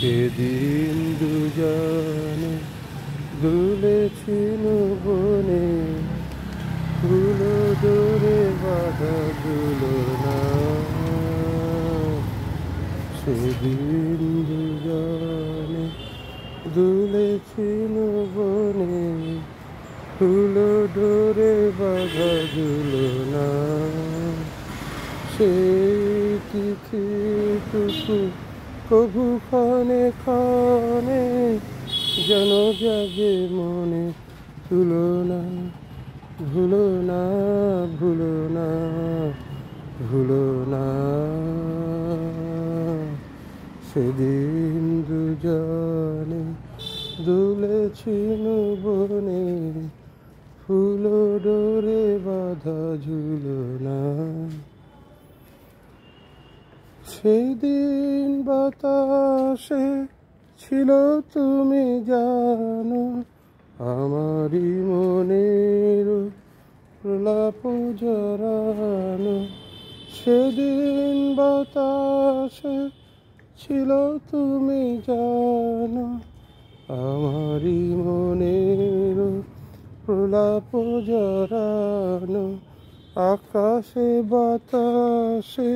সেদিন দুজনে দুলেছিল বনে, ফুল ডোরে বাঁধা ঝুলনা। সেদিন দুজনে দুলেছিল বনে, ফুল ডোরে বাঁধা ঝুলনা। সেই তিথিটুকু কভু ক্ষণে ক্ষণে যেন জাগে মনে, তুলনা ভুলো না, ভুলো না, ভুলো না। সেদিন দুজনে দুলেছিল বনে, ফুল ডোরে বাঁধা ঝুলনা। সেই দিন বাতাসে ছিল তুমি জানো, আমারই মনের প্রলাপ জড়ানো। সেদিন বাতাসে ছিল তুমি জানো, আমারই মনের প্রলাপ জড়ানো। আকাশে বাতাসে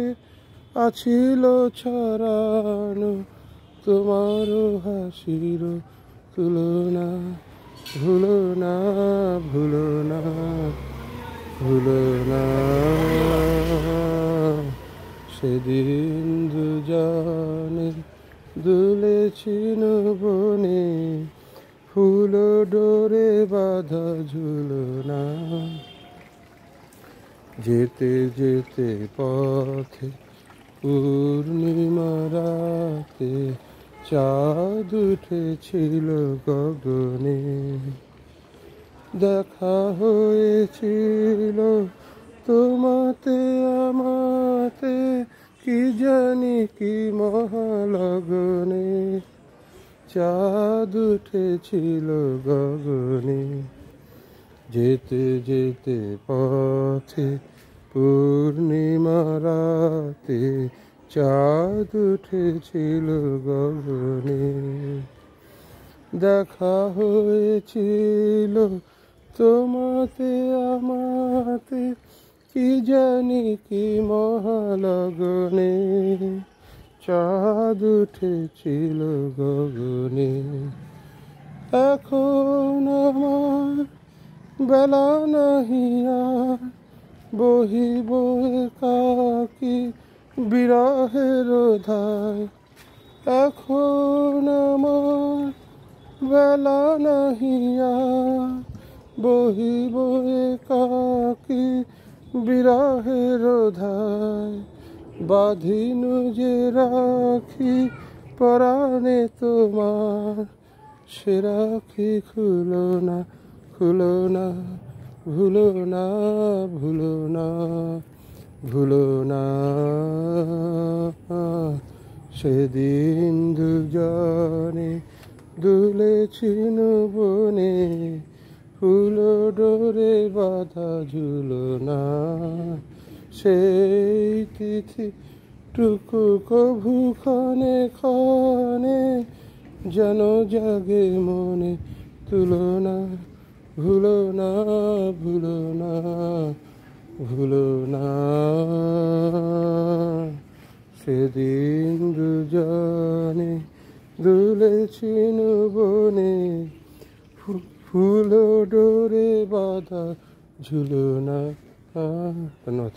আছিল ছড়ানো, তোমার হাসির তুলনা। ভুলো না, ভুলো না, ভুলো না। সেদিন দুজনে দুলেছিল বনে, ফুল ডোরে বাঁধা ঝুলনা। যেতে যেতে পথে পূর্ণিমা রাতে চাঁদ উঠেছিল গগনে। দেখা হয়েছিল তোমাতে আমাতে, কি জানি কি মহালগনে। চাঁদ উঠেছিল গগনে। যেতে যেতে পথে পূর্ণিমা রাতে চাঁদ উঠেছিল গগনে। দেখা হয়েছিল তোমাতে আমাতে, কি জানি কি মহালগনে। চাঁদ উঠেছিল গগনে। এখন আমার বেলা নাহি আর, বহিব একাকী বিরহের ধায়। এখন আমার বেলা নাহি আর, বহিব একাকী বিরহের ধায়। বাঁধিনু যে রাখি পরাণে তোমার, সে রাখি খুলো না, খুলো না, ভুলো না, ভুলো না, ভুলো না। সেদিন দুজনে দুলেছিল বনে, ফুল ডোরে বাঁধা ঝুলনা। সেই তিথিটুকু কভু ক্ষণে ক্ষণে যেন জাগে মনে, তুলনা ভুলো না, ভুলো না, ভুলো না। সেদিন দুজনে দুলেছিল বনে, ফুল ডোরে বাঁধা ঝুলনা। ধন্যবাদ।